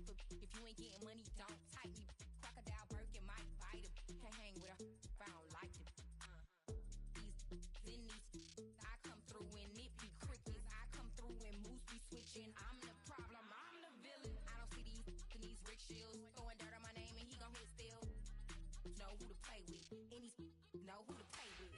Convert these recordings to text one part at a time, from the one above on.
type of if you ain't getting money, don't type me. Crocodile Birkin might bite him. Can't hang with her if I don't like him. These in these, I come through in nippy crickets. I come through in moose be switching. I'm the problem, I'm the villain. I don't see these in these rickshaws throwing dirt on my name and he gon' hit still. Know who to play with, and these know who to play with.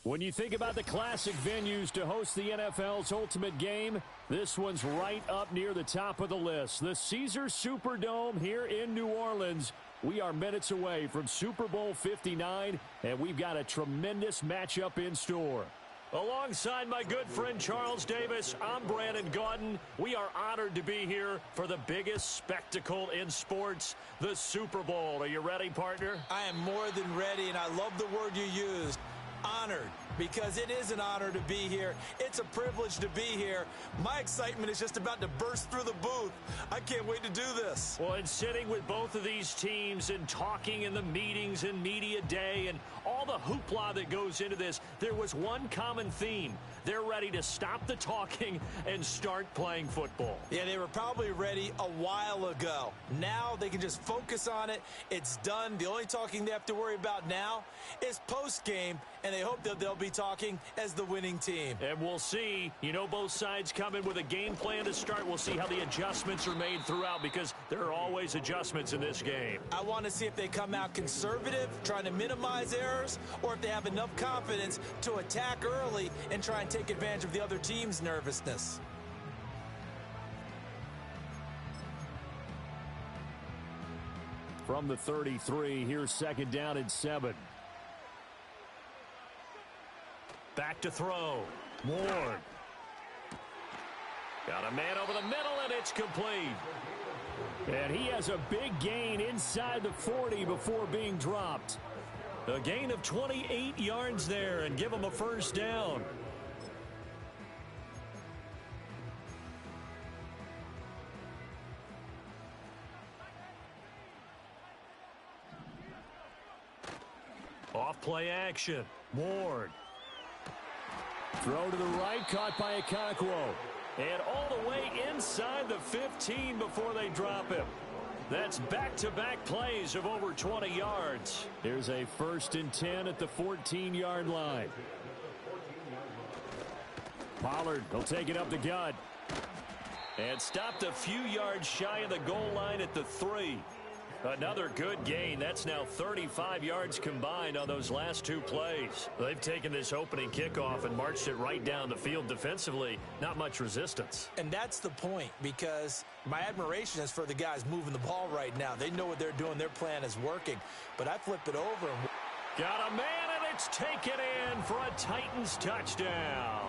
When you think about the classic venues to host the NFL's ultimate game, this one's right up near the top of the list. The Caesars Superdome here in New Orleans. We are minutes away from Super Bowl 59, and we've got a tremendous matchup in store. Alongside my good friend Charles Davis, I'm Brandon Gaudin. We are honored to be here for the biggest spectacle in sports, the Super Bowl. Are you ready, partner? I am more than ready, and I love the word you used. Honored, because it is an honor to be here. It's a privilege to be here. My excitement is just about to burst through the booth. I can't wait to do this. Well, and sitting with both of these teams and talking in the meetings and media day and all the hoopla that goes into this, there was one common theme. They're ready to stop the talking and start playing football. Yeah, they were probably ready a while ago. Now they can just focus on it. It's done. The only talking they have to worry about now is post-game, and they hope that they'll be talking as the winning team. And we'll see. You know, both sides come in with a game plan to start. We'll see how the adjustments are made throughout, because there are always adjustments in this game. I want to see if they come out conservative, trying to minimize errors, or if they have enough confidence to attack early and try and take advantage of the other team's nervousness. From the 33, here's second down and 7. Back to throw. Ward. Got a man over the middle, and it's complete. And he has a big gain inside the 40 before being dropped. A gain of 28 yards there, and give him a first down. Off play action. Ward. Throw to the right, caught by Okonkwo. And all the way inside the 15 before they drop him. That's back-to-back plays of over 20 yards. Here's a 1st and 10 at the 14-yard line. Pollard will take it up the gut. And stopped a few yards shy of the goal line at the 3. Another good gain. That's now 35 yards combined on those last 2 plays. They've taken this opening kickoff and marched it right down the field defensively. Not much resistance. And that's the point, because my admiration is for the guys moving the ball right now. They know what they're doing. Their plan is working. But I flip it over. And got a man, and it's taken in for a Titans touchdown.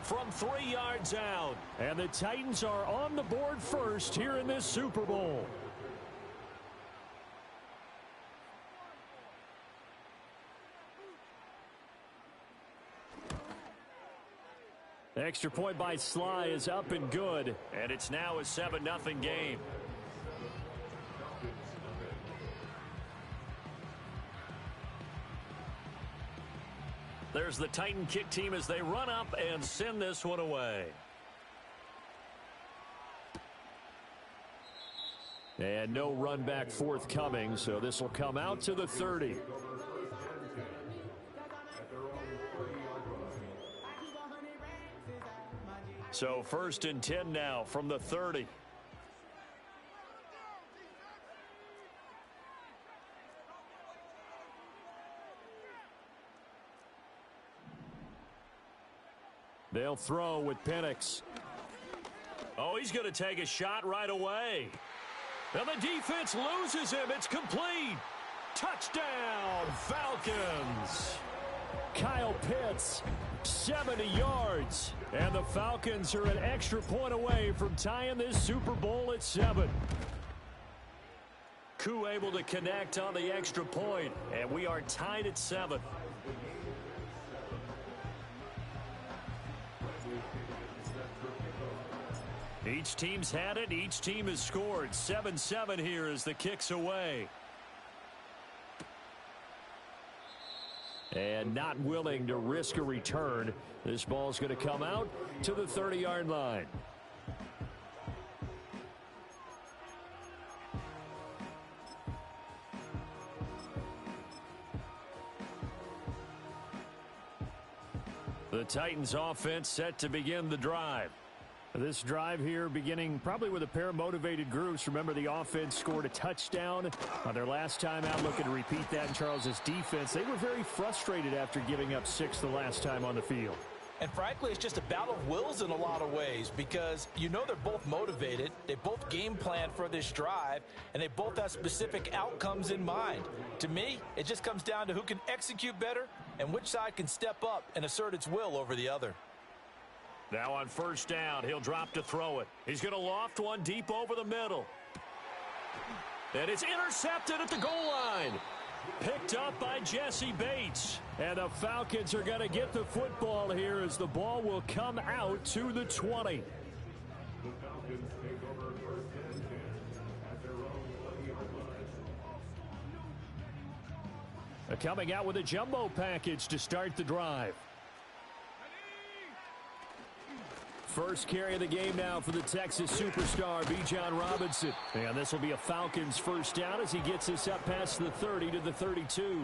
From 3 yards out. And the Titans are on the board first here in this Super Bowl. Extra point by Sly is up and good, and it's now a 7-0 game. There's the Titan kick team as they run up and send this one away. And no run back forthcoming, so this will come out to the 30. So 1st and 10 now from the 30. They'll throw with Penix. Oh, he's going to take a shot right away. And the defense loses him. It's complete. Touchdown, Falcons. Kyle Pitts, 70 yards. And the Falcons are an extra point away from tying this Super Bowl at 7. Koo able to connect on the extra point, and we are tied at 7. Each team's had it. Each team has scored. 7-7 here as the kick's away. And not willing to risk a return. This ball's going to come out to the 30-yard line. The Titans offense set to begin the drive. This drive here beginning probably with a pair of motivated groups. Remember, the offense scored a touchdown on their last time out, looking to repeat that in Charles's defense. They were very frustrated after giving up 6 the last time on the field. And frankly, it's just a battle of wills in a lot of ways because you know they're both motivated, they both game plan for this drive, and they both have specific outcomes in mind. To me, it just comes down to who can execute better and which side can step up and assert its will over the other. Now on first down, he'll drop to throw it. He's going to loft one deep over the middle. And it's intercepted at the goal line. Picked up by Jesse Bates. And the Falcons are going to get the football here as the ball will come out to the 20. Coming out with a jumbo package to start the drive. First carry of the game now for the Texas superstar, Bijan Robinson. And this will be a Falcons first down as he gets us up past the 30 to the 32.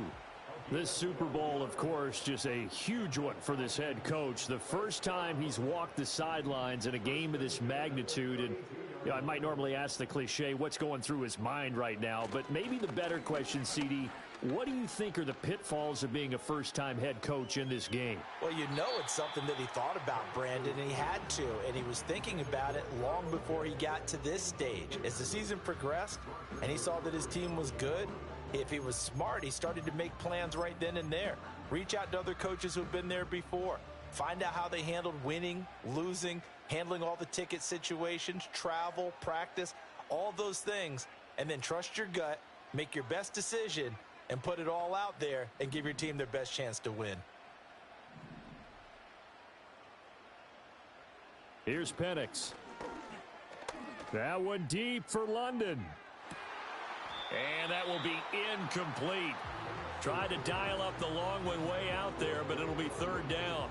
This Super Bowl, of course, just a huge one for this head coach. The first time he's walked the sidelines in a game of this magnitude. And I might normally ask the cliche, what's going through his mind right now? But maybe the better question, CD, what do you think are the pitfalls of being a first-time head coach in this game? Well, you know it's something that he thought about, Brandon, and he had to. And he was thinking about it long before he got to this stage. As the season progressed and he saw that his team was good, if he was smart, he started to make plans right then and there. Reach out to other coaches who've been there before. Find out how they handled winning, losing, handling all the ticket situations, travel, practice, all those things. And then trust your gut, make your best decision, and put it all out there and give your team their best chance to win. Here's Penix. That one deep for London. And that will be incomplete. Tried to dial up the long one way out there, but it'll be third down.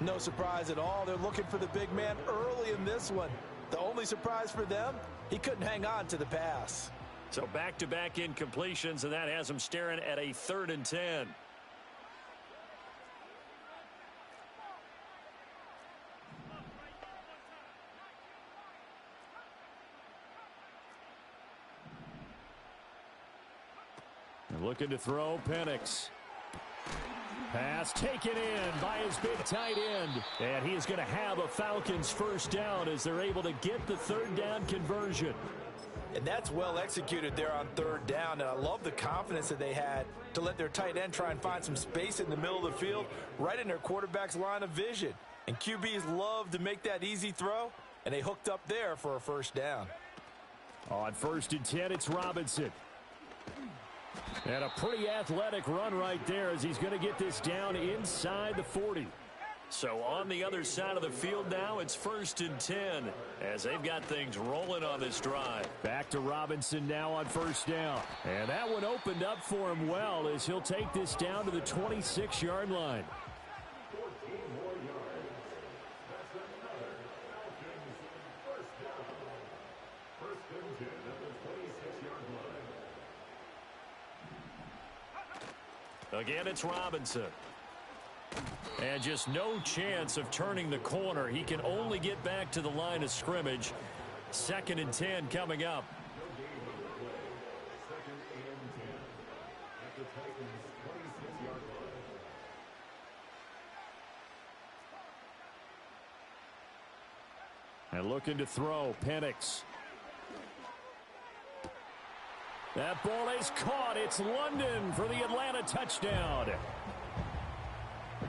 No surprise at all. They're looking for the big man early in this one. The only surprise for them, he couldn't hang on to the pass. So back-to-back incompletions, and that has him staring at a 3rd and 10. And looking to throw, Penix. Pass taken in by his big tight end. And he is going to have a Falcons first down as they're able to get the 3rd down conversion. And that's well executed there on 3rd down. And I love the confidence that they had to let their tight end try and find some space in the middle of the field, right in their quarterback's line of vision. And QBs love to make that easy throw, and they hooked up there for a first down. On 1st and 10, it's Robinson. And a pretty athletic run right there as he's going to get this down inside the 40. So on the other side of the field now, it's 1st and 10 as they've got things rolling on this drive. Back to Robinson now on 1st down. And that one opened up for him well as he'll take this down to the 26-yard line. Again, it's Robinson. And just no chance of turning the corner. He can only get back to the line of scrimmage. 2nd and 10 coming up. And looking to throw, Penix. That ball is caught. It's London for the Atlanta touchdown.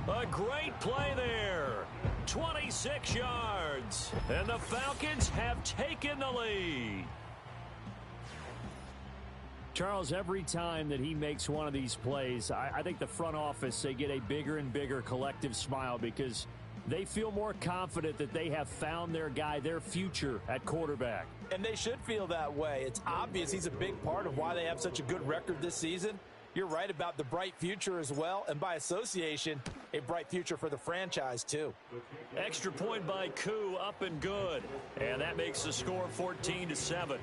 A great play there. 26 yards. And the Falcons have taken the lead. Charles, every time that he makes one of these plays, I think the front office, they get a bigger and bigger collective smile because they feel more confident that they have found their guy, their future at quarterback. And they should feel that way. It's obvious he's a big part of why they have such a good record this season. You're right about the bright future as well, and by association, a bright future for the franchise too. Extra point by Koo, up and good. And that makes the score 14-7.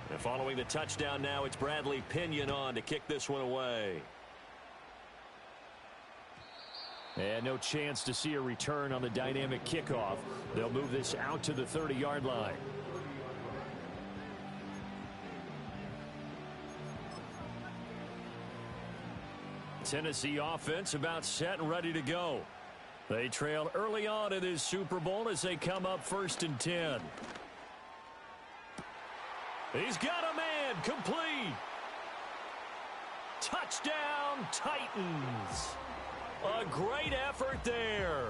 And following the touchdown now, it's Bradley Pinion on to kick this one away. And no chance to see a return on the dynamic kickoff. They'll move this out to the 30-yard line. Tennessee offense about set and ready to go. They trail early on in this Super Bowl as they come up 1st and 10. He's got a man, complete. Touchdown, Titans. A great effort there.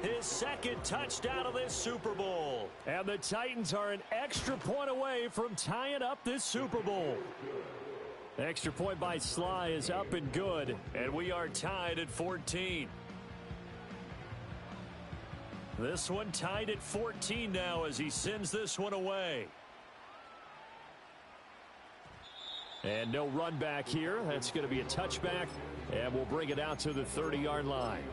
His second touchdown of this Super Bowl. And the Titans are an extra point away from tying up this Super Bowl. Extra point by Sly is up and good, and we are tied at 14. This one tied at 14 now as he sends this one away. And no run back here. That's going to be a touchback, and we'll bring it out to the 30-yard line.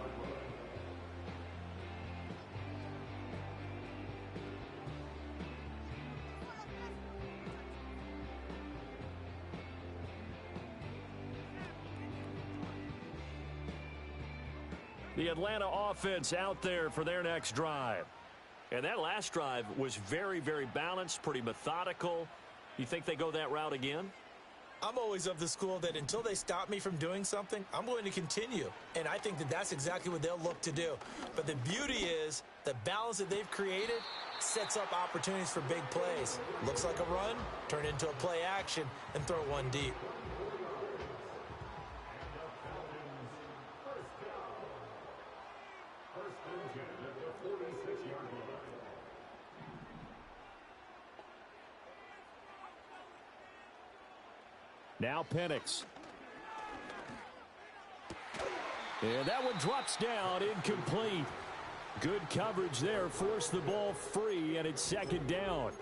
The Atlanta offense out there for their next drive. And that last drive was very, very balanced, pretty methodical. You think they go that route again? I'm always of the school that until they stop me from doing something, I'm going to continue. And I think that that's exactly what they'll look to do. But the beauty is the balance that they've created sets up opportunities for big plays. Looks like a run, turn into a play action, and throw one deep. Now Penix. And that one drops down, incomplete. Good coverage there, forced the ball free, and it's 2nd down.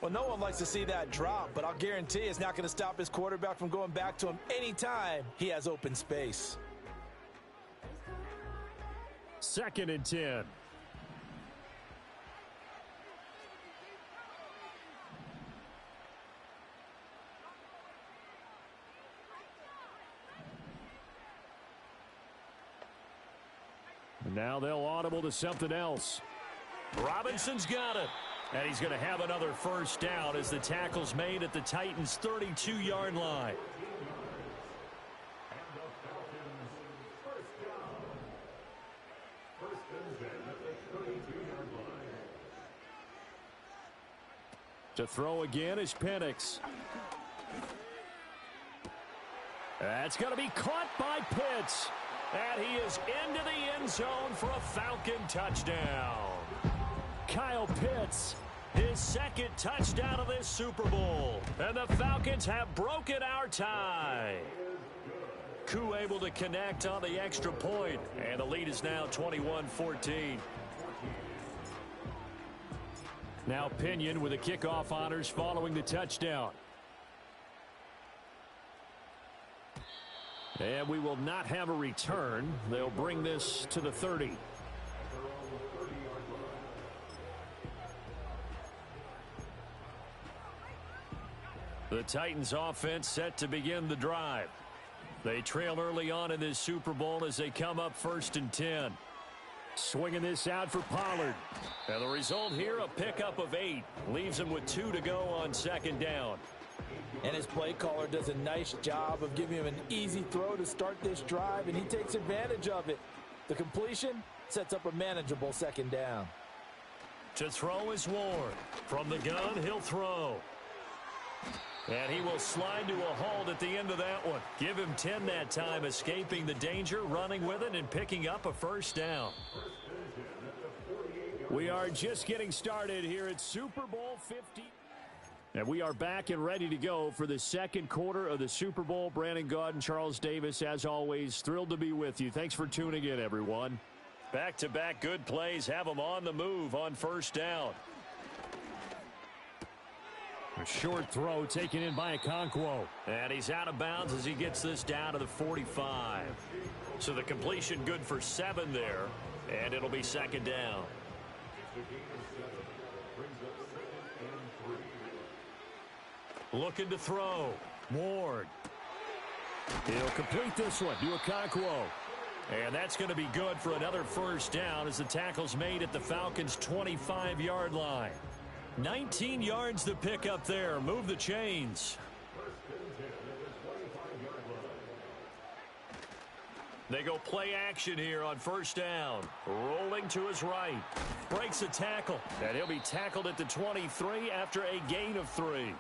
Well, no one likes to see that drop, but I'll guarantee it's not going to stop his quarterback from going back to him anytime he has open space. 2nd and 10. Now they'll audible to something else. Robinson's got it. And he's going to have another 1st down as the tackle's made at the Titans' 32-yard line. To throw again is Penix. That's going to be caught by Pitts. And he is into the end zone for a Falcon touchdown. Kyle Pitts, his 2nd touchdown of this Super Bowl. And the Falcons have broken our tie. Koo able to connect on the extra point. And the lead is now 21-14. Now Pinion with the kickoff honors following the touchdown. And we will not have a return. They'll bring this to the 30. The Titans offense set to begin the drive. They trail early on in this Super Bowl as they come up 1st and 10. Swinging this out for Pollard. And the result here, a pickup of 8. Leaves him with 2 to go on 2nd down. And his play caller does a nice job of giving him an easy throw to start this drive, and he takes advantage of it. The completion sets up a manageable 2nd down. To throw is Ward. From the gun, he'll throw. And he will slide to a halt at the end of that one. Give him 10 that time, escaping the danger, running with it, and picking up a 1st down. We are just getting started here at Super Bowl 50. And we are back and ready to go for the 2nd quarter of the Super Bowl. Brandon Gaud and Charles Davis, as always, thrilled to be with you. Thanks for tuning in, everyone. Back-to-back good plays have them on the move on 1st down. A short throw taken in by Okonkwo. And he's out of bounds as he gets this down to the 45. So the completion good for 7 there, and it'll be 2nd down. Looking to throw. Ward. He'll complete this one to Okonkwo. And that's going to be good for another first down as the tackle's made at the Falcons' 25-yard line. 19 yards to pick up there. Move the chains. They go play action here on first down. Rolling to his right. Breaks a tackle. And he'll be tackled at the 23 after a gain of 3.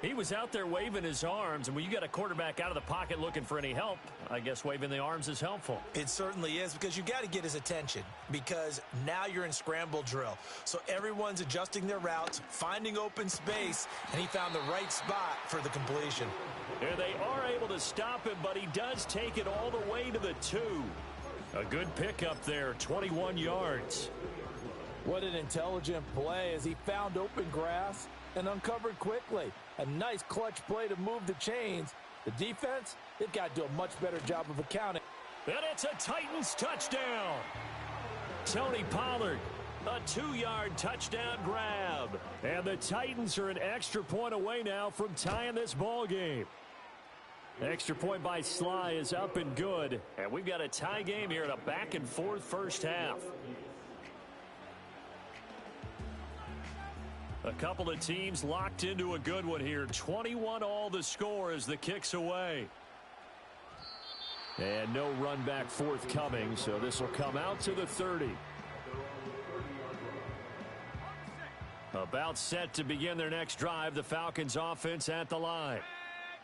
He was out there waving his arms, and when you got a quarterback out of the pocket looking for any help, I guess waving the arms is helpful. It certainly is, because you got to get his attention, because now you're in scramble drill. So everyone's adjusting their routes, finding open space, and he found the right spot for the completion. And they are able to stop him, but he does take it all the way to the 2. A good pickup there, 21 yards. What an intelligent play as he found open grass and uncovered quickly. A nice clutch play to move the chains. The defense, they've got to do a much better job of accounting. And it's a Titans touchdown. Tony Pollard, a 2-yard touchdown grab. And the Titans are an extra point away now from tying this ball game. Extra point by Sly is up and good. And we've got a tie game here in a back-and-forth first half. A couple of teams locked into a good one here. 21-all the score as the kick's away. And no run back forthcoming, so this will come out to the 30. About set to begin their next drive, the Falcons offense at the line.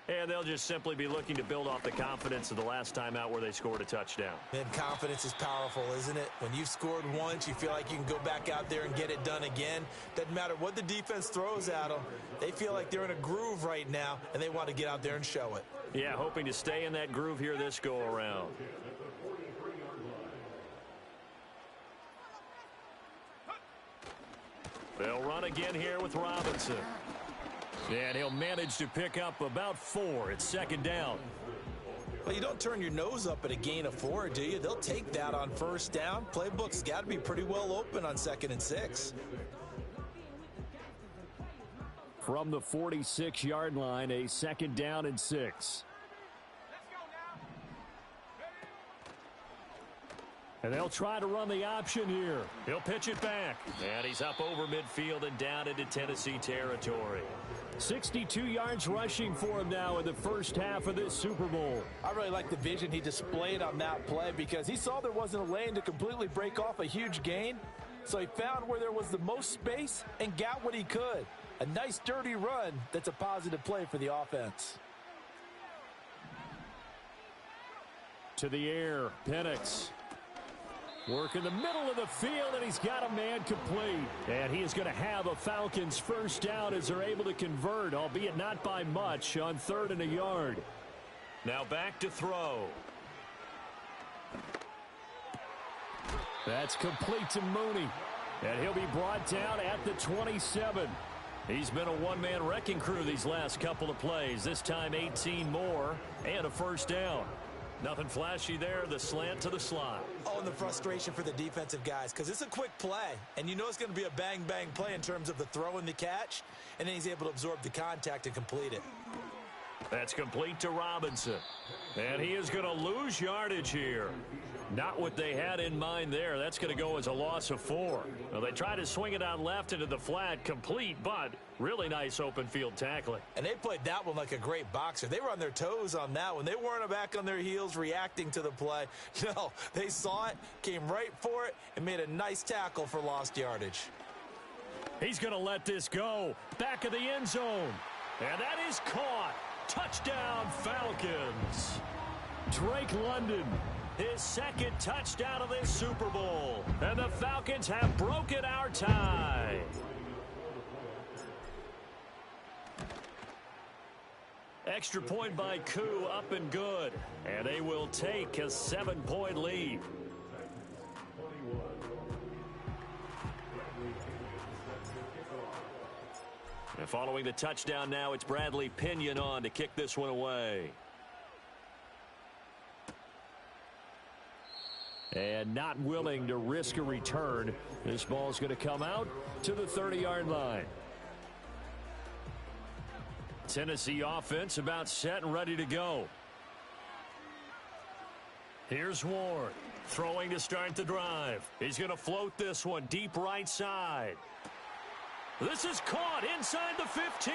And they'll just simply be looking to build off the confidence of the last time out where they scored a touchdown. And confidence is powerful, isn't it? When you've scored once, you feel like you can go back out there and get it done again. Doesn't matter what the defense throws at them. They feel like they're in a groove right now, and they want to get out there and show it. Yeah, hoping to stay in that groove here this go-around. They'll run again here with Robinson. And he'll manage to pick up about 4. It's second down. Well, you don't turn your nose up at a gain of 4, do you? They'll take that on first down. Playbook's got to be pretty well open on 2nd and 6. From the 46-yard line, a 2nd down and 6. And they'll try to run the option here. He'll pitch it back. And he's up over midfield and down into Tennessee territory. 62 yards rushing for him now in the first half of this Super Bowl. I really like the vision he displayed on that play because he saw there wasn't a lane to completely break off a huge gain. So he found where there was the most space and got what he could. A nice dirty run that's a positive play for the offense. To the air, Penix. Work in the middle of the field, and he's got a man complete. And he is going to have a Falcons first down as they're able to convert, albeit not by much, on 3rd and a yard. Now back to throw. That's complete to Mooney. And he'll be brought down at the 27. He's been a one-man wrecking crew these last couple of plays. This time 18 more and a first down. Nothing flashy there, the slant to the slot. Oh, and the frustration for the defensive guys, because it's a quick play, and you know it's going to be a bang-bang play in terms of the throw and the catch, and then he's able to absorb the contact and complete it. That's complete to Robinson. And he is going to lose yardage here. Not what they had in mind there. That's going to go as a loss of 4. Well, they try to swing it out left into the flat, complete, but really nice open field tackling. And they played that one like a great boxer. They were on their toes on that one. They weren't back on their heels reacting to the play. No, they saw it, came right for it, and made a nice tackle for lost yardage. He's going to let this go. Back of the end zone. And that is caught. Touchdown, Falcons. Drake London, his 2nd touchdown of this Super Bowl. And the Falcons have broken our tie. Extra point by Koo, up and good. And they will take a 7-point lead. And following the touchdown now, it's Bradley Pinion on to kick this one away. And not willing to risk a return. This ball is going to come out to the 30-yard line. Tennessee offense about set and ready to go. Here's Ward throwing to start the drive. He's going to float this one deep right side. This is caught inside the 15.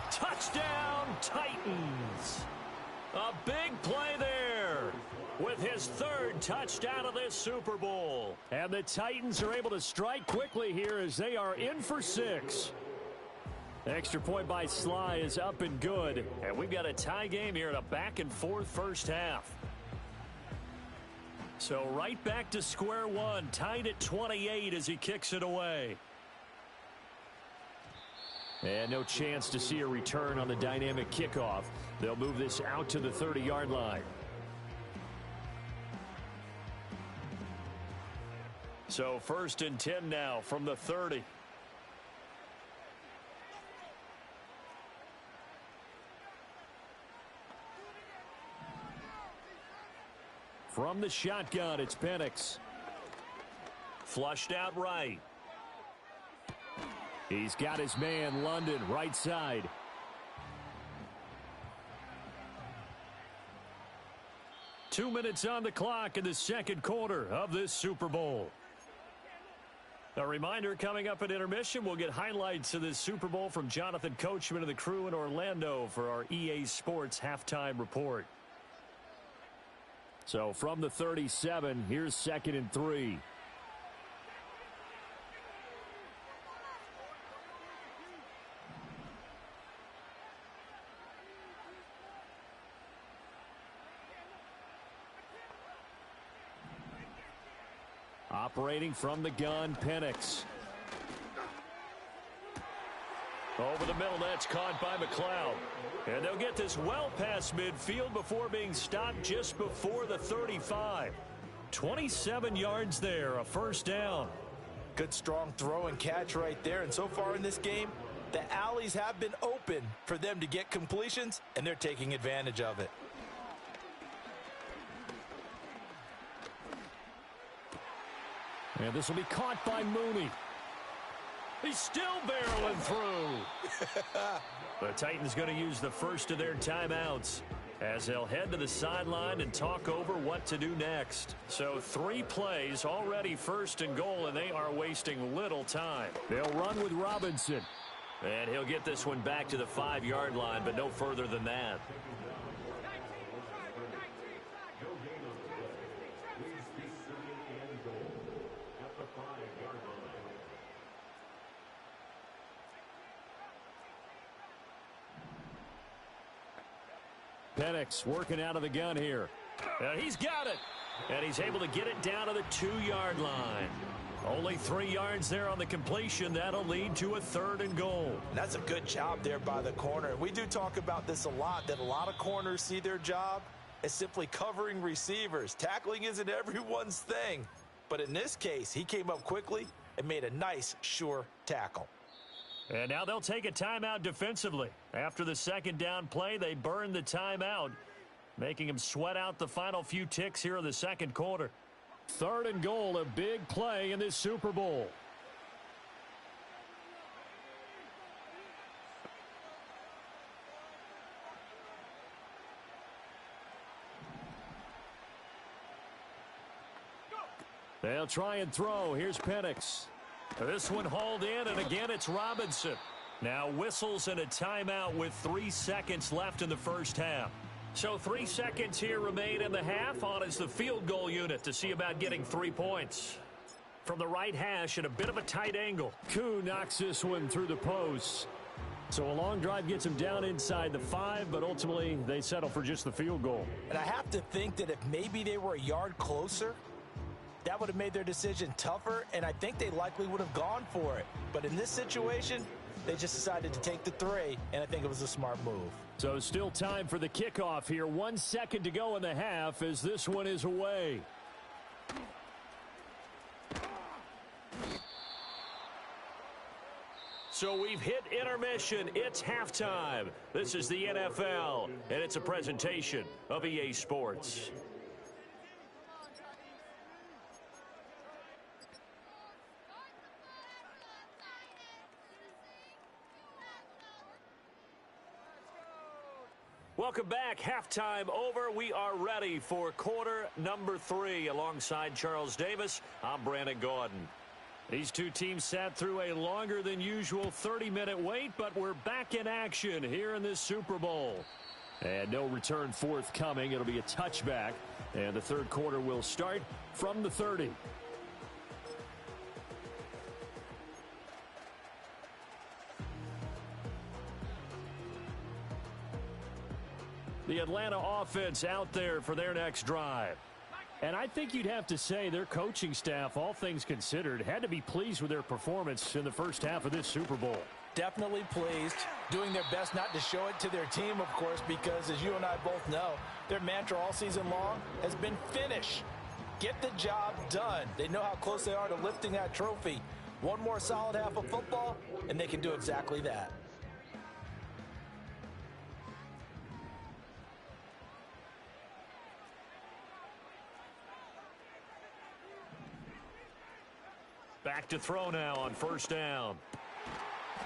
Touchdown, Titans. A big play there with his third touchdown of this Super Bowl. And the Titans are able to strike quickly here as they are in for 6. Extra point by Sly is up and good. And we've got a tie game here in a back-and-forth first half. So right back to square one, tied at 28 as he kicks it away. And no chance to see a return on the dynamic kickoff. They'll move this out to the 30-yard line. So 1st and 10 now from the 30. From the shotgun, it's Penix. Flushed out right. He's got his man, London, right side. Two minutes on the clock in the second quarter of this Super Bowl. A reminder, coming up at intermission, we'll get highlights of this Super Bowl from Jonathan Coachman and the crew in Orlando for our EA Sports halftime report. So from the 37, here's 2nd and 3. Operating from the gun, Penix. Over the middle, that's caught by McLeod. And they'll get this well past midfield before being stopped just before the 35. 27 yards there, a first down. Good strong throw and catch right there. And so far in this game, the alleys have been open for them to get completions, and they're taking advantage of it. And this will be caught by Mooney. He's still barreling through. The Titans going to use the first of their timeouts as they'll head to the sideline and talk over what to do next. So 3 plays, already 1st and goal, and they are wasting little time. They'll run with Robinson. And he'll get this one back to the 5-yard line, but no further than that. Penix working out of the gun here. And he's got it. And he's able to get it down to the 2-yard line. Only 3 yards there on the completion. That'll lead to a 3rd and goal. That's a good job there by the corner. We do talk about this a lot, that a lot of corners see their job as simply covering receivers. Tackling isn't everyone's thing. But in this case, he came up quickly and made a nice, sure tackle. And now they'll take a timeout defensively. After the 2nd down play, they burn the timeout, making him sweat out the final few ticks here in the 2nd quarter. 3rd and goal, a big play in this Super Bowl. They'll try and throw. Here's Penix. This one hauled in, and again it's Robinson. Now whistles and a timeout with 3 seconds left in the first half. So 3 seconds here remain in the half. On is the field goal unit to see about getting 3 points. From the right hash at a bit of a tight angle. Koo knocks this one through the posts. So a long drive gets him down inside the 5, but ultimately they settle for just the field goal. And I have to think that if maybe they were a yard closer, that would have made their decision tougher, and I think they likely would have gone for it. But in this situation, they just decided to take the 3, and I think it was a smart move. So still time for the kickoff here. 1 second to go in the half as this one is away. So we've hit intermission. It's halftime. This is the NFL, and it's a presentation of EA Sports. Welcome back. Halftime over. We are ready for quarter number 3. Alongside Charles Davis, I'm Brandon Gaudin. These two teams sat through a longer than usual 30-minute wait, but we're back in action here in this Super Bowl. And no return forthcoming. It'll be a touchback, and the third quarter will start from the 30. The Atlanta offense out there for their next drive. And I think you'd have to say their coaching staff, all things considered, had to be pleased with their performance in the first half of this Super Bowl. Definitely pleased, doing their best not to show it to their team, of course, because as you and I both know, their mantra all season long has been finish. Get the job done. They know how close they are to lifting that trophy. One more solid half of football, and they can do exactly that. Back to throw now on first down.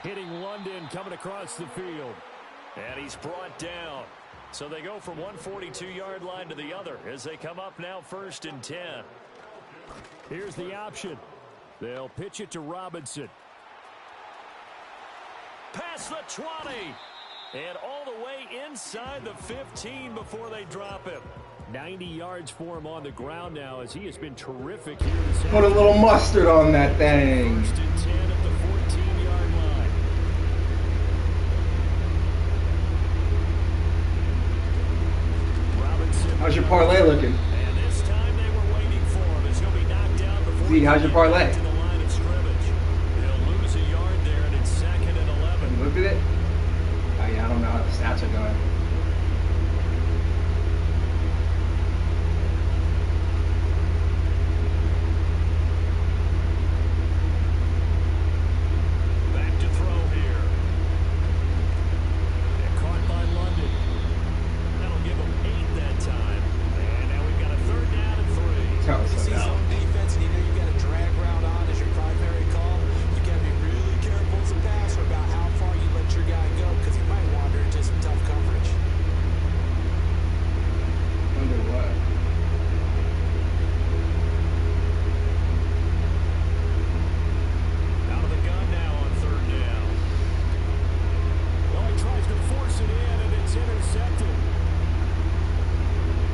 Hitting London coming across the field. And he's brought down. So they go from 142-yard line to the other as they come up now 1st and 10. Here's the option. They'll pitch it to Robinson. Past the 20. And all the way inside the 15 before they drop him. 90 yards for him on the ground now as he has been terrific here this Put a little mustard on that thing. 1st and 10 at the 14-yard line. Robinson. How's your parlay looking? And this time they were waiting for him as he'll be knocked down before Z, how's your parlay? to the line of scrimmage. They'll lose a yard there and it's 2nd and 11. You looked at it? Oh yeah, I don't know how the stats are going.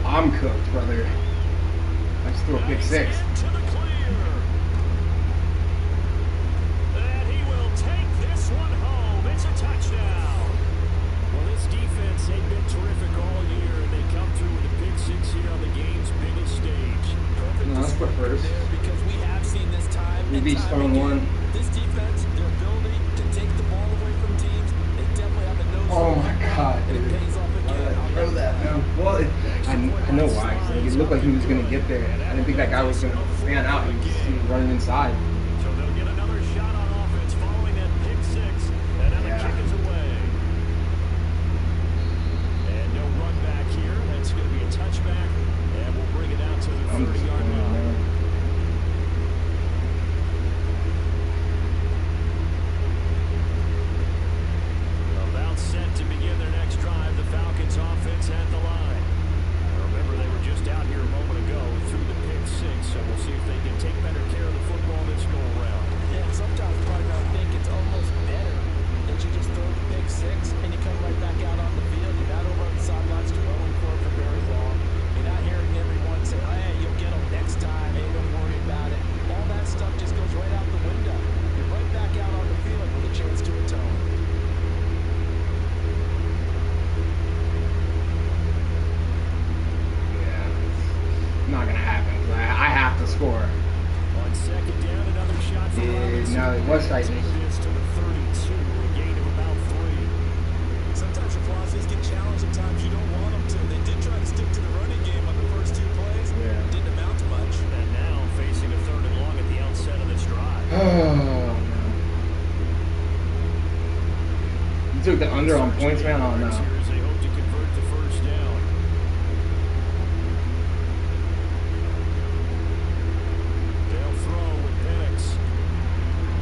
I'm cooked, brother. I just threw a pick 6. And he will take this one home. It's a touchdown. Well, this defense, they've been terrific all year, and they come through with a pick 6 here on the game's biggest stage. No, let's put first. Because we have seen this time We beat Stone 1. This defense, their ability to take the ball away from teams, they definitely have a nose. Oh my god, dude. Why did I throw that, man? Well, I know why. It looked like he was going to get there. I didn't think that guy was going to fan out. He was running inside. So they'll get another shot on offense following that pick 6. And now the kick is away. And no run back here. That's going to be a touchback. And we'll bring it out to the 30-yard line. About set to begin their next drive. The Falcons offense at the line. Remember, they were just out here a moment ago through the pick 6, so we'll see if they can take better care of the football this go around. Yeah, sometimes probably I think it's almost better that you just throw the pick 6 and you come right back out on the field. You're not over on the sidelines dwelling for very long. You're not hearing everyone say, hey, you'll get them next time. Hey, don't worry about it. All that stuff just goes right out the window. You're right back out on the field with a chance to atone. Not gonna happen. I have to score. On second down, another shot for Robinson. No, it was tight. Take this to the 32, a gain of about 3. Sometimes your philosophies get challenged. At times you don't want them to. They did try to stick to the running game on the first 2 plays. Yeah. Didn't amount to much. And now facing a 3rd and long at the outset of this drive. Oh, no. You took the under on points, man? Oh, no. As they hope to convert the first down. They'll throw with Penix.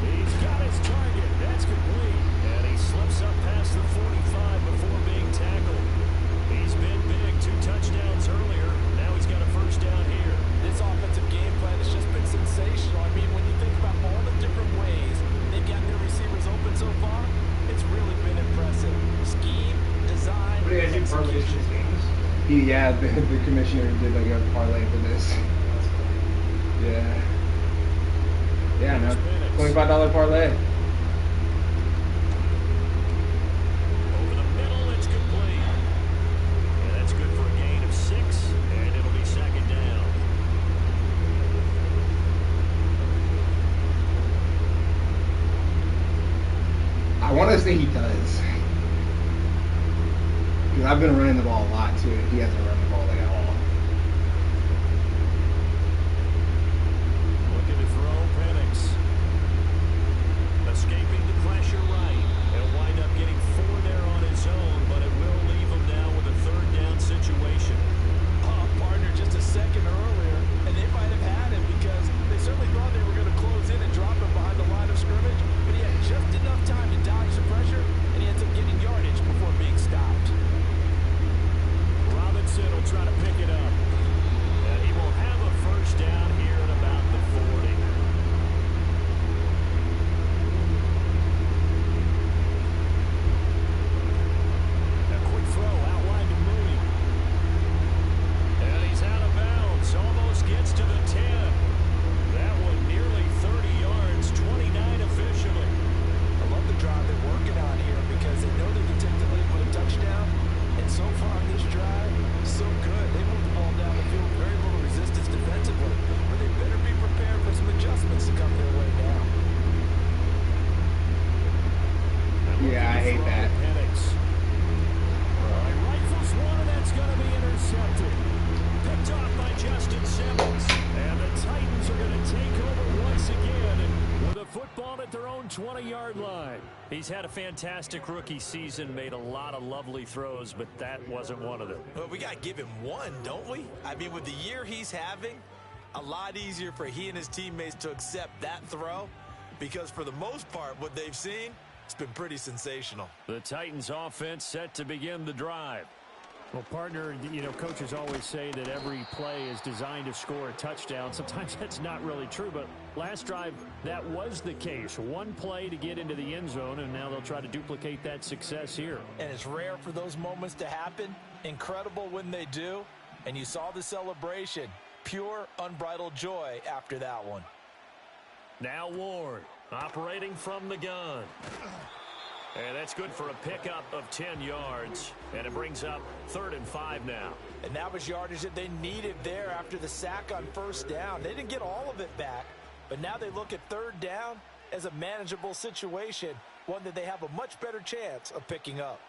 He's got his target. That's complete. And he slips up past the 45 before being tackled. He Yeah, the commissioner did like a parlay for this. Yeah. Yeah, no. $25 parlay. Over the middle, it's complete. And that's good for a gain of 6, and it'll be second down. I want to say he does. Because I've been running the ball a lot too. He hasn't run the ball like at all. Looking to throw, Penix. Escaping the pressure right. He'll wind up getting 4 there on his own, but it will leave him now with a third down situation. Partner just a second earlier, and they might have had him because they certainly thought they were going to close in and drop him behind the line of scrimmage, but he had just enough time to dodge the pressure, and he ends up getting yardage before being stopped. Robinson will try to pick it up. And he will have a first down here at about the 40. A quick throw outlined to Mooney. And he's out of bounds. Almost gets to the 10. That one nearly 30 yards, 29 officially. I love the drive they're working on here because they know they can take the lead with a touchdown. And so far on this drive, so good. They moved the ball down the field with very little resistance defensively. But they better be prepared for some adjustments to come their way now. Yeah, I hate that. Rifles one, and that's going to be intercepted. Picked off by Justin Simmons. And the Titans are going to take over once again with a football at their own 20-yard line. He's had a fantastic rookie season, made a lot of lovely throws, but that wasn't one of them. Well, we got to give him one, don't we? I mean, with the year he's having, a lot easier for he and his teammates to accept that throw because for the most part, what they've seen, it's been pretty sensational. The Titans offense set to begin the drive. Well, partner, you know, coaches always say that every play is designed to score a touchdown. Sometimes that's not really true, but last drive, that was the case. One play to get into the end zone, and now they'll try to duplicate that success here. And it's rare for those moments to happen. Incredible when they do. And you saw the celebration. Pure, unbridled joy after that one. Now Ward, operating from the gun. And that's good for a pickup of 10 yards. And it brings up 3rd and 5 now. And that was yardage that they needed there after the sack on first down. They didn't get all of it back, but now they look at 3rd down as a manageable situation, one that they have a much better chance of picking up.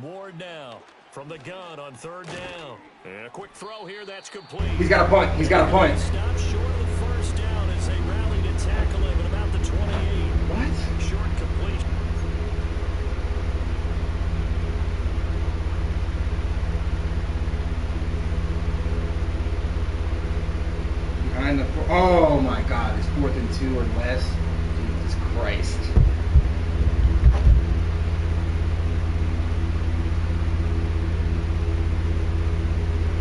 Ward now from the gun on 3rd down. And a quick throw here, that's complete. He's got a punt. He's got a punt. Stop short of the first down as they rally to tackle him at about the 28. What? Short completion. Behind the oh my God! It's 4th and 2 or less. Jesus Christ!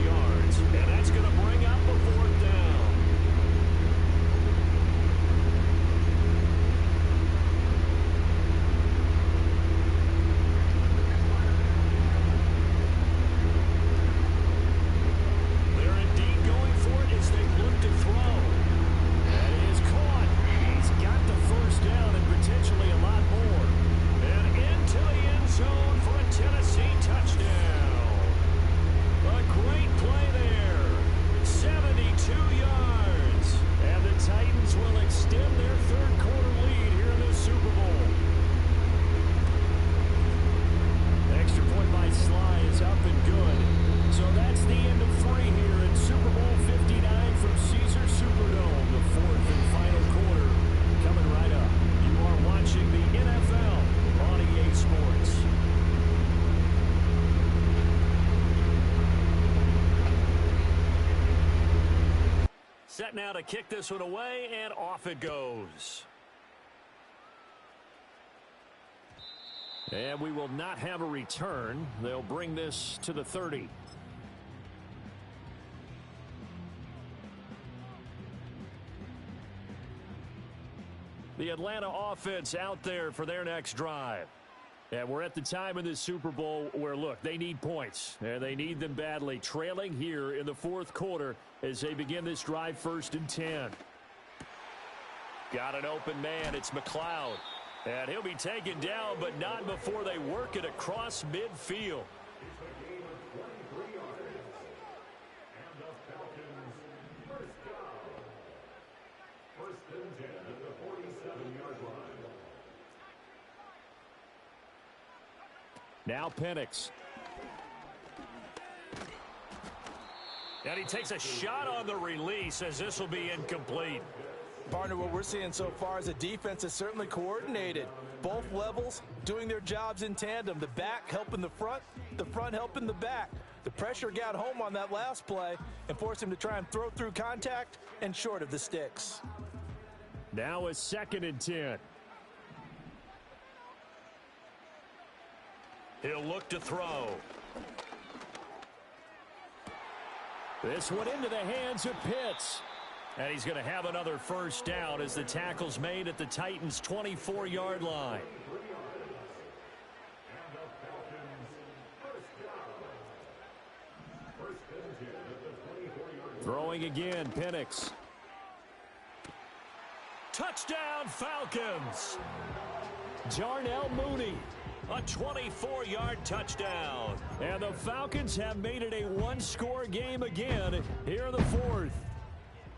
Yards, and that's going to bring up a 4th down. They're indeed going for it as they look to throw. That is caught. He's got the first down and potentially a lot more. And into the end zone for a Tennessee touchdown. A great play there. 72 yards. And the Titans will extend their 3rd quarter lead here in the Super Bowl. Extra point by Sly is up and good. So that's the end of 3 here in Super Bowl 59 from Caesars Superdome. The 4th and final quarter coming right up. You are watching the NFL on EA Sports. Set now to kick this one away, and off it goes. And we will not have a return. They'll bring this to the 30. The Atlanta offense out there for their next drive. And we're at the time in this Super Bowl where, look, they need points. And they need them badly. Trailing here in the fourth quarter as they begin this drive 1st and 10. Got an open man. It's McLeod. And he'll be taken down, but not before they work it across midfield. Now Penix. And he takes a shot on the release as this will be incomplete. Partner, what we're seeing so far is the defense is certainly coordinated. Both levels doing their jobs in tandem. The back helping the front helping the back. The pressure got home on that last play and forced him to try and throw through contact and short of the sticks. Now a 2nd and 10. He'll look to throw. This one into the hands of Pitts. And he's going to have another first down as the tackle's made at the Titans' 24-yard line. Throwing again, Penix. Touchdown, Falcons. Darnell Mooney. A 24-yard touchdown. And the Falcons have made it a one-score game again here in the fourth.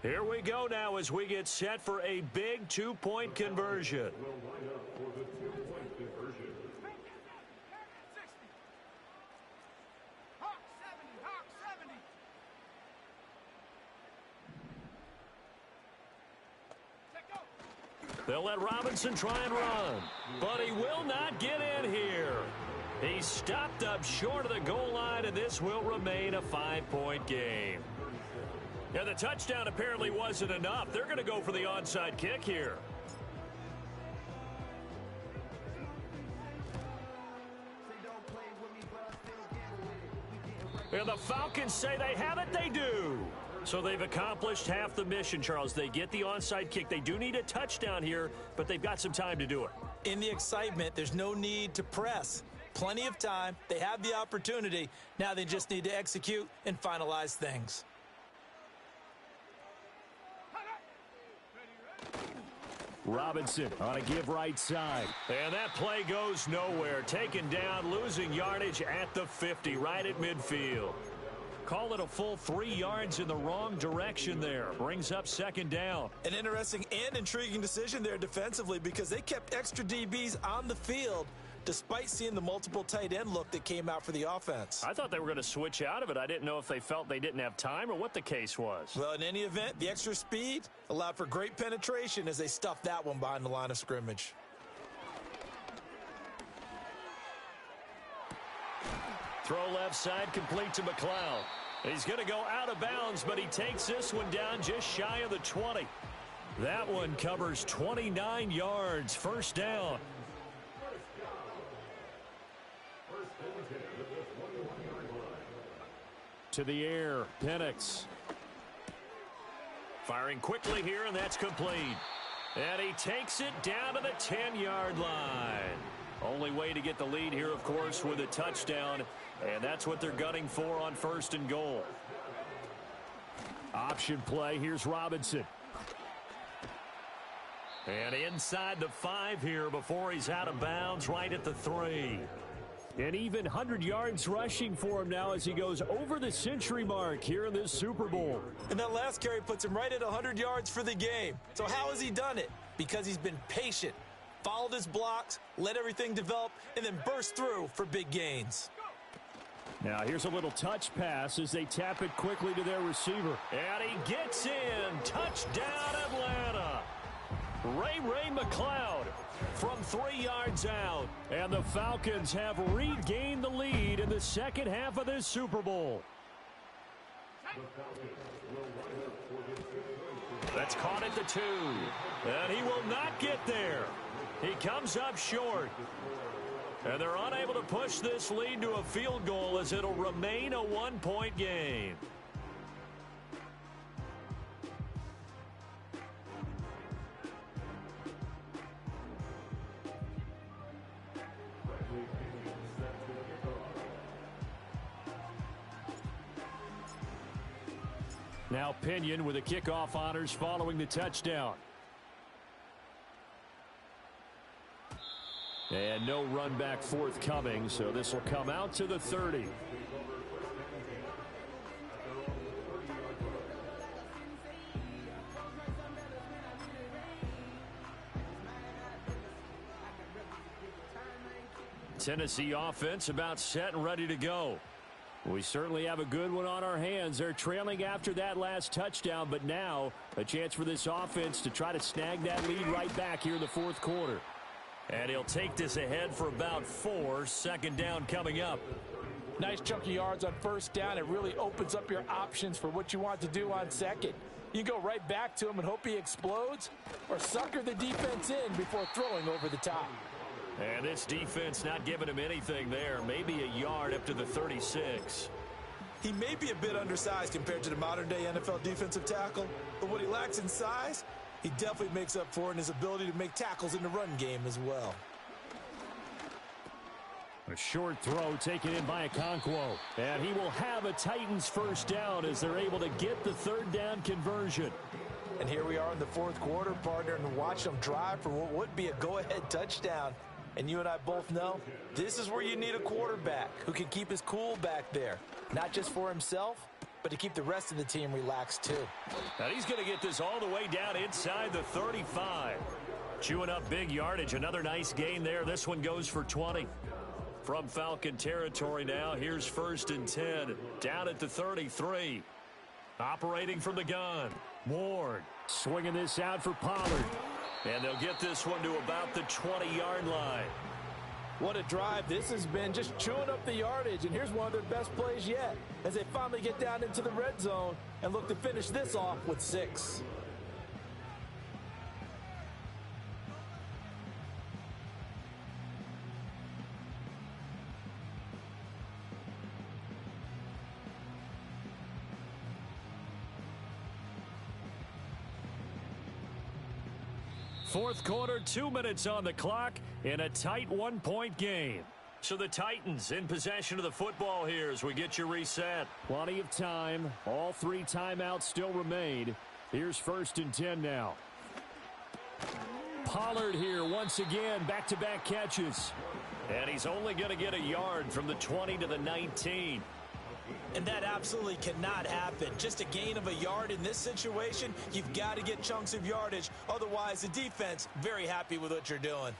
Here we go now as we get set for a big two-point conversion. They'll let Robinson try and run, but he will not get in here. He's stopped up short of the goal line, and this will remain a 5-point game. And the touchdown apparently wasn't enough. They're going to go for the onside kick here. And the Falcons say they have it, they do. So they've accomplished half the mission, Charles. They get the onside kick. They do need a touchdown here, but they've got some time to do it. In the excitement, there's no need to press. Plenty of time. They have the opportunity. Now they just need to execute and finalize things. Robinson on a give right side. And that play goes nowhere. Taken down, losing yardage at the 50, right at midfield. Call it a full 3 yards in the wrong direction there. Brings up 2nd down. An interesting and intriguing decision there defensively because they kept extra DBs on the field despite seeing the multiple tight end look that came out for the offense. I thought they were going to switch out of it. I didn't know if they felt they didn't have time or what the case was. Well, in any event, the extra speed allowed for great penetration as they stuffed that one behind the line of scrimmage. Throw left side, complete to McLeod. He's going to go out of bounds, but he takes this one down just shy of the 20. That one covers 29 yards. First down. To the air, Penix. Firing quickly here, and that's complete. And he takes it down to the 10-yard line. Only way to get the lead here, of course, with a touchdown. And that's what they're gunning for on 1st and goal. Option play. Here's Robinson. And inside the 5 here before he's out of bounds, right at the 3. And even 100 yards rushing for him now as he goes over the century mark here in this Super Bowl. And that last carry puts him right at 100 yards for the game. So how has he done it? Because he's been patient, followed his blocks, let everything develop, and then burst through for big gains. Now here's a little touch pass as they tap it quickly to their receiver. And he gets in. Touchdown, Atlanta. Ray McLeod from 3 yards out. And the Falcons have regained the lead in the second half of this Super Bowl. That's caught at the 2. And he will not get there. He comes up short. And they're unable to push this lead to a field goal as it'll remain a 1-point game. Now Pinion with the kickoff honors following the touchdown. And no run back forthcoming, so this will come out to the 30. Tennessee offense about set and ready to go. We certainly have a good one on our hands. They're trailing after that last touchdown, but now a chance for this offense to try to snag that lead right back here in the fourth quarter. And he'll take this ahead for about 4. Second down coming up. Nice chunky yards on first down. It really opens up your options for what you want to do on second. You go right back to him and hope he explodes, or sucker the defense in before throwing over the top. And this defense not giving him anything there. Maybe a yard up to the 36. He may be a bit undersized compared to the modern-day NFL defensive tackle, but what he lacks in size, he definitely makes up for in his ability to make tackles in the run game as well. A short throw taken in by Okonkwo. And he will have a Titans first down as they're able to get the third down conversion. And here we are in the fourth quarter, partner, and watch them drive for what would be a go-ahead touchdown. And you and I both know this is where you need a quarterback who can keep his cool back there. Not just for himself, but to keep the rest of the team relaxed too. And he's going to get this all the way down inside the 35. Chewing up big yardage. Another nice gain there. This one goes for 20. From Falcon territory now, here's 1st and 10. Down at the 33. Operating from the gun. Ward swinging this out for Pollard. And they'll get this one to about the 20-yard line. What a drive this has been, just chewing up the yardage. And here's one of their best plays yet as they finally get down into the red zone and look to finish this off with 6. Fourth quarter, 2 minutes on the clock in a tight 1-point game. So the Titans in possession of the football here as we get you reset. Plenty of time. All 3 timeouts still remain. Here's 1st and 10 now. Pollard here once again, back-to-back catches. And he's only going to get a yard from the 20 to the 19. And that absolutely cannot happen. Just a gain of a yard in this situation, you've got to get chunks of yardage. Otherwise, the defense, very happy with what you're doing.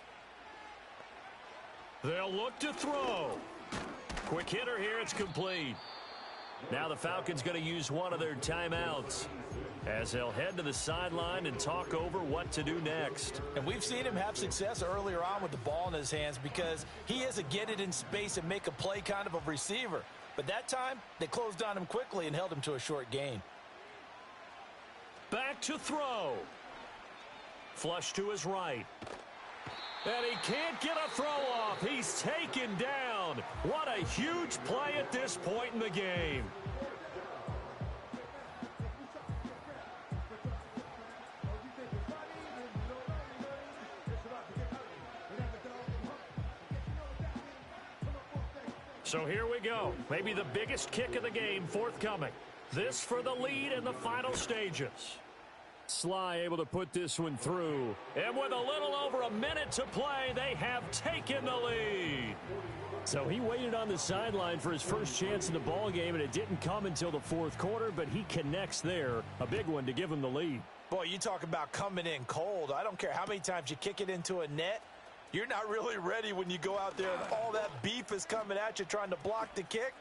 They'll look to throw. Quick hitter here, it's complete. Now the Falcons going to use one of their timeouts as they'll head to the sideline and talk over what to do next. And we've seen him have success earlier on with the ball in his hands because he is a get it in space and make a play kind of a receiver. But that time, they closed on him quickly and held him to a short gain. Back to throw. Flush to his right. And he can't get a throw off. He's taken down. What a huge play at this point in the game. So here we go. Maybe the biggest kick of the game forthcoming. This for the lead in the final stages. Sly able to put this one through. And with a little over a minute to play, they have taken the lead. So he waited on the sideline for his first chance in the ball game, and it didn't come until the fourth quarter, but he connects there. A big one to give him the lead. Boy, you talk about coming in cold. I don't care how many times you kick it into a net. You're not really ready when you go out there and all that beef is coming at you trying to block the kick.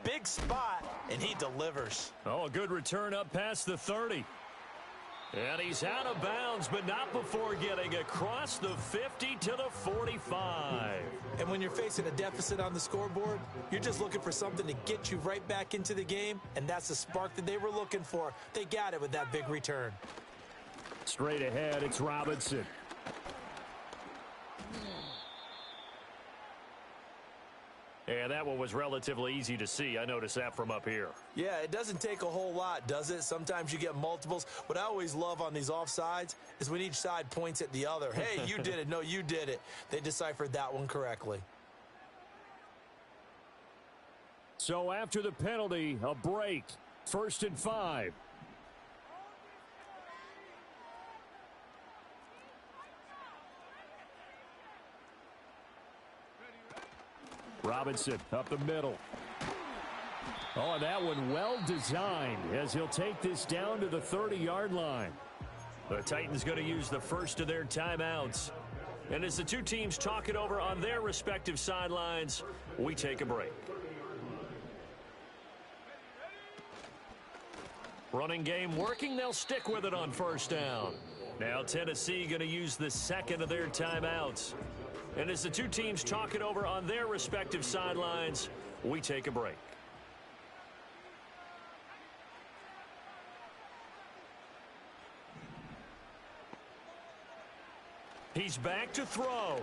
Big spot, and he delivers. Oh, a good return up past the 30. And he's out of bounds, but not before getting across the 50 to the 45. And when you're facing a deficit on the scoreboard, you're just looking for something to get you right back into the game, and that's the spark that they were looking for. They got it with that big return. Straight ahead, it's Robinson. And that one was relatively easy to see. I noticed that from up here. Yeah, it doesn't take a whole lot, does it? Sometimes you get multiples. What I always love on these offsides is when each side points at the other. Hey, you did it. No, you did it. They deciphered that one correctly. So after the penalty, a break. 1st and 5. Robinson up the middle. Oh, and that one well designed as he'll take this down to the 30-yard line. The Titans going to use the first of their timeouts. And as the two teams talk it over on their respective sidelines, we take a break. Running game working. They'll stick with it on first down. Now Tennessee going to use the second of their timeouts. And as the two teams talk it over on their respective sidelines, we take a break. He's back to throw.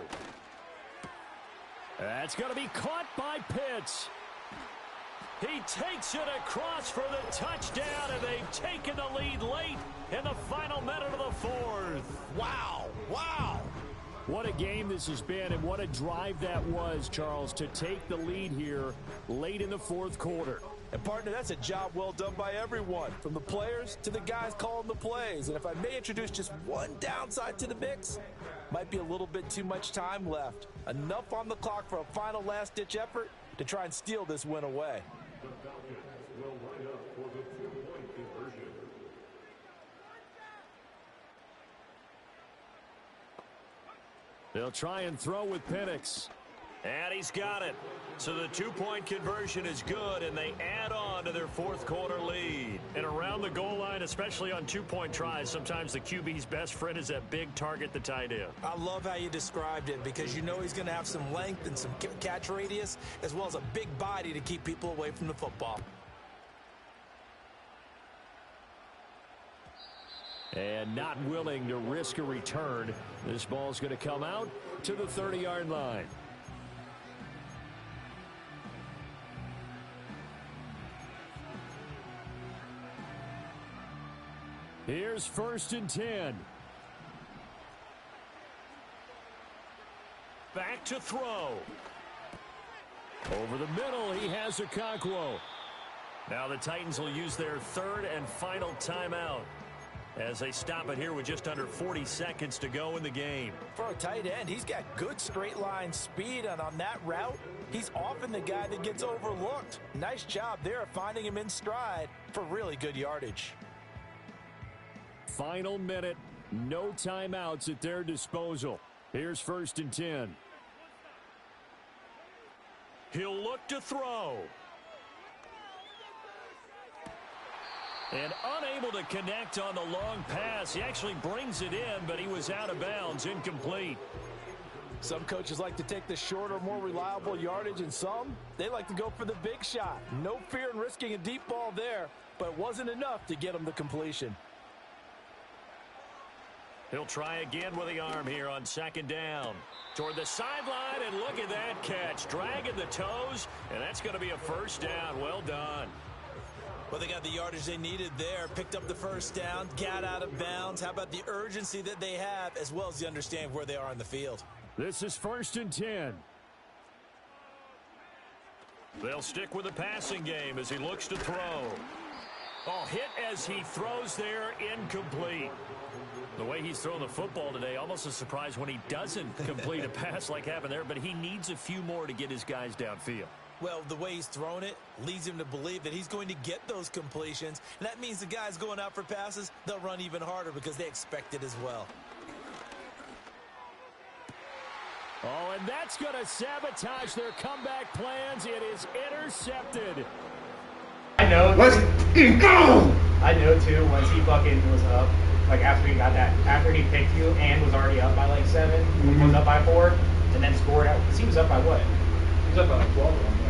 That's going to be caught by Pitts. He takes it across for the touchdown, and they've taken the lead late in the final minute of the fourth. Wow. Wow. What a game this has been, and what a drive that was, Charles, to take the lead here late in the fourth quarter. And, partner, that's a job well done by everyone, from the players to the guys calling the plays. And if I may introduce just one downside to the mix, might be a little bit too much time left. Enough on the clock for a final last-ditch effort to try and steal this win away. The Falcons will line up for the two-point conversion. They'll try and throw with Penix. And he's got it. So the two-point conversion is good, and they add on to their fourth quarter lead. And around the goal line, especially on two-point tries, sometimes the QB's best friend is that big target, the tight end. I love how you described it, because you know he's going to have some length and some catch radius, as well as a big body to keep people away from the football. And not willing to risk a return, this ball's going to come out to the 30-yard line. Here's 1st and 10. Back to throw. Over the middle, he has Okonkwo. Now the Titans will use their third and final timeout as they stop it here with just under 40 seconds to go in the game. For a tight end, he's got good straight line speed, and on that route, he's often the guy that gets overlooked. Nice job there of finding him in stride for really good yardage. Final minute, no timeouts at their disposal. Here's 1st and 10. He'll look to throw. And unable to connect on the long pass. He actually brings it in, but he was out of bounds, incomplete. Some coaches like to take the shorter, more reliable yardage, and some, they like to go for the big shot. No fear in risking a deep ball there, but it wasn't enough to get him the completion. He'll try again with the arm here on 2nd down. Toward the sideline, and look at that catch. Dragging the toes, and that's going to be a 1st down. Well done. Well, they got the yardage they needed there, picked up the 1st down, got out of bounds. How about the urgency that they have, as well as the understanding where they are on the field? This is 1st and 10. They'll stick with the passing game as he looks to throw. Oh, hit as he throws there, incomplete. The way he's thrown the football today, almost a surprise when he doesn't complete a pass like happened there, but he needs a few more to get his guys downfield. Well, the way he's thrown it leads him to believe that he's going to get those completions, and that means the guys going out for passes, they'll run even harder because they expect it as well. Oh, and that's going to sabotage their comeback plans. It is intercepted. I know. Let's go! I know, too, once he fucking was up, like after he got that, after he picked you and was already up by like 7, was up by 4, and then scored out, because he was up by what? He was up by like 12 at one point.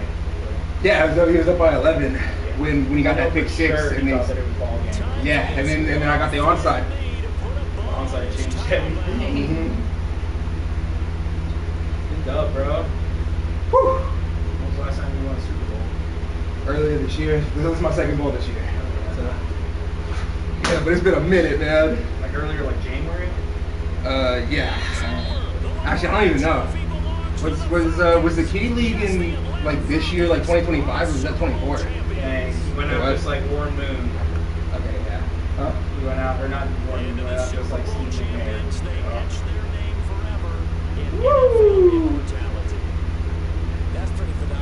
Yeah, so he was up by 11 when he got that pick 6. Sure, and then, yeah, and then I got the onside. The onside changed everything. Good dub, bro. Whew. When was the last time you won a Super Bowl? Earlier this year. This was my second bowl this year. So, yeah, but it's been a minute, man. Like earlier, like January? Yeah. Actually, I don't even know. Was the Kitty League in like this year, like 2025, or was that 24? Yeah, he went out just like Warren Moon. Okay, yeah. Huh? He went out, or not Warren Moon, went out just like Steve McMahon. Woo! That's pretty phenomenal.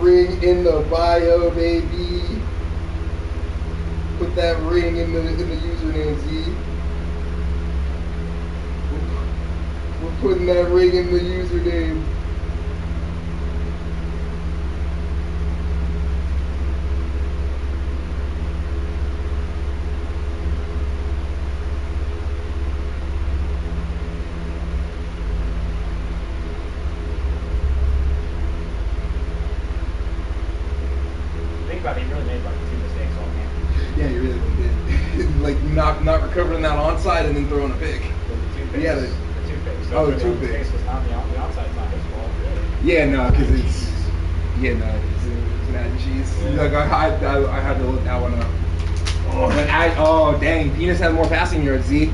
ring in the bio, baby. Put that ring in the username, Z. We're putting that ring in the username. Think about it, he really made like 2 mistakes all game. Yeah, you really did. Like not recovering that onside and then throwing a pick. The 2 picks. Yeah, the 2 picks. Oh, the Those 2 were picks. was not the onside, not his fault, really. Yeah, no, because it's mad and cheese. Yeah. Like I had to look that one up. Oh, dang, Penis had more passing yards, Z.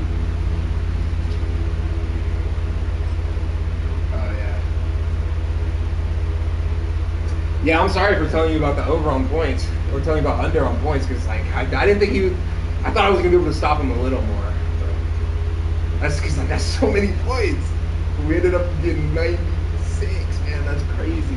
Oh yeah. Yeah, I'm sorry for telling you about the over on points or telling you about under on points because like I didn't think I thought I was gonna be able to stop him a little more. But that's because like that's so many points. We ended up getting 96. Man, that's crazy.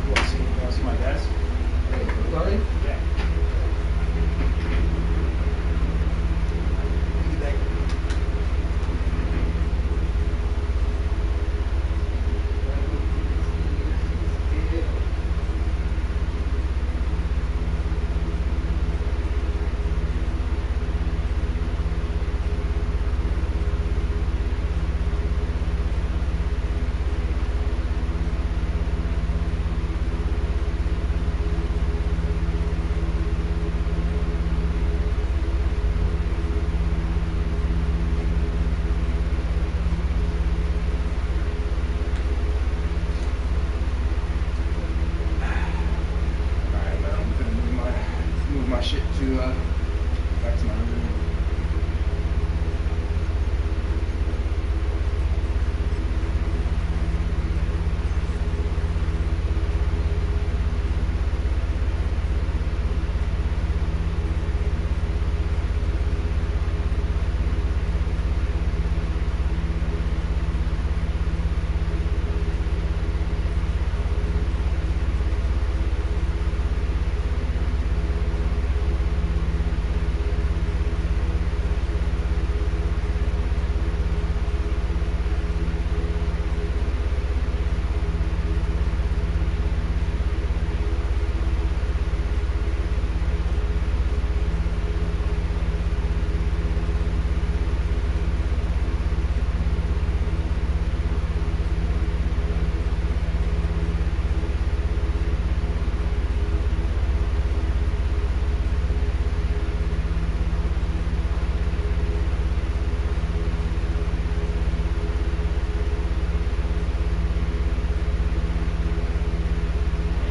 You want to see my desk? Sorry? Yeah. Alright, man, I'm gonna move my shit to back to my room.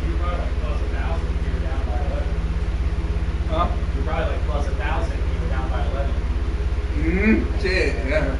You're probably like plus 1,000 if you were down by 11. Huh? You're probably like plus 1,000 if you were down by 11. Shit, yeah.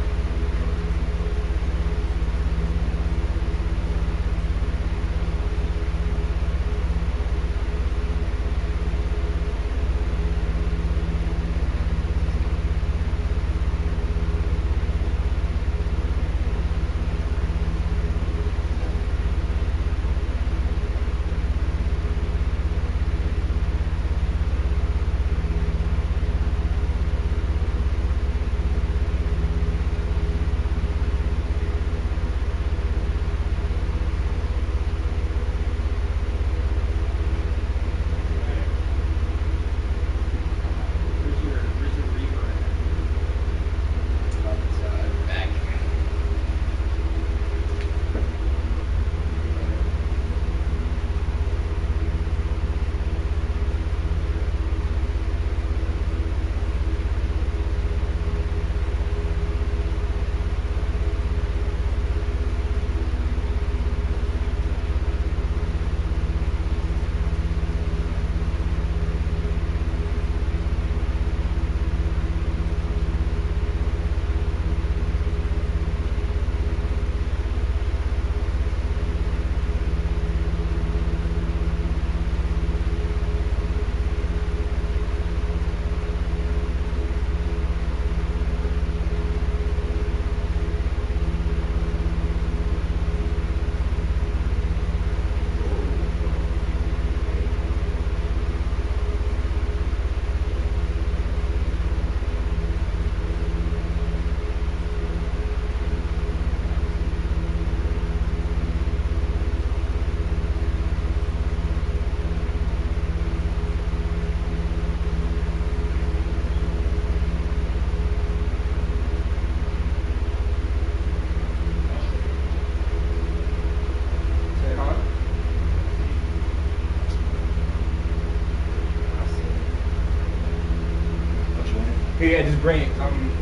Okay, yeah, just bring it. I'll do it.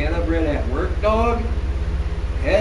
banana bread at work, dog? Hell.